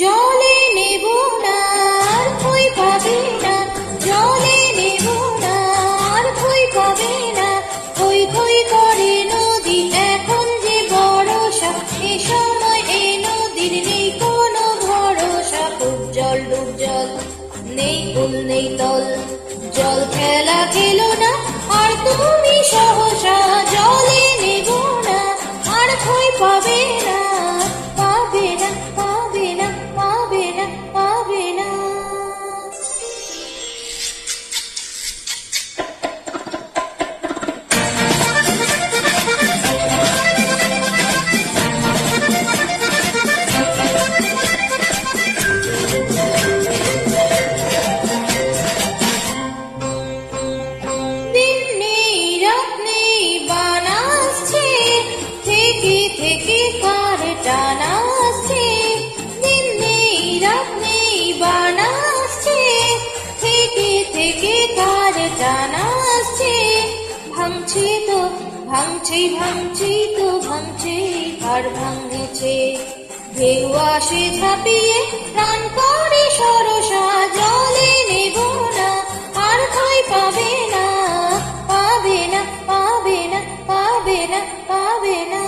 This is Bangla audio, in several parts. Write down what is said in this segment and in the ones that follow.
জলে নেব না আর ভয় পাবে না, জলে নেব না আর ভয় পাবে না। থই থই করে নদী এখন যে বরষা, এ সময় এ নদীর নেই কোনো ভরসা। ডুব জল ডুব জল, নেই কুল নেই তল, জল খেলা খেলো না আর তুমি সহসা। জলে নেব না আর ভয় পাবে না, পাবে না পাবে না পাবে না পাবে না। দিন নেই রাত নেই বান আসছে, থেকে থেকে কার টান আসছে। দিন নেই রাত নেই বান আসছে, থেকে থেকে কার টান আসছে। ভাঙছে তো ভাঙছে ভাঙছে তো ভাঙছে, আর ভাঙছে ঢেউ আসে ঝাঁপিয়ে প্রাণ করে সরসা। জলে নেব না আর ভয় পাবে না, পাবে না পাবে না পাবে না পাবে না।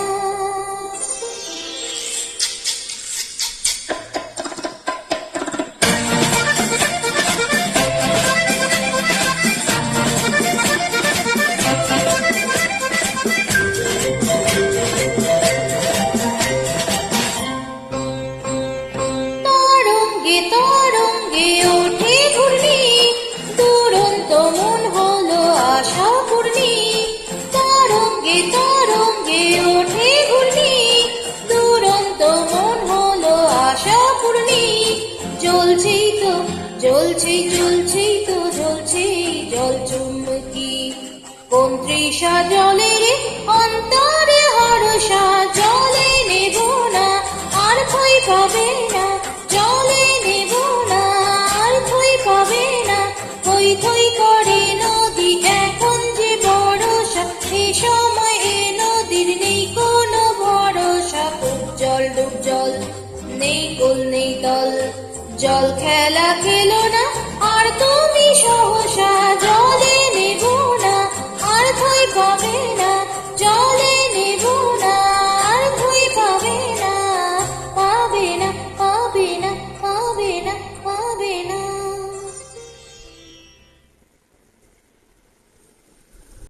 তরঙ্গে তরঙ্গে ওঠে ঘূর্ণি, দুরন্ত মন হলো আশা পূর্ণি। তরঙ্গে তরঙ্গে ওঠে ঘূর্ণি, দুরন্ত মন হলো আশা পূর্ণি। জ্বলছেই তো জ্বলছেই জ্বলছেই তো জ্বলছেই জল চুম্বকি, কোন তৃষা জলের অন্তরে হরসা। জলে নেব না আর ভয় পাবে না, জলে নেব না আর ভয় পাবে না। থই থই করে নদী এখন যে বরষা, এ সময় এ নদীর নেই কোনো ভরসা। ডুব জল ডুব জল, নেই কুল নেই তল, জল খেলা খেলো না আর তুমি সহসা। জলে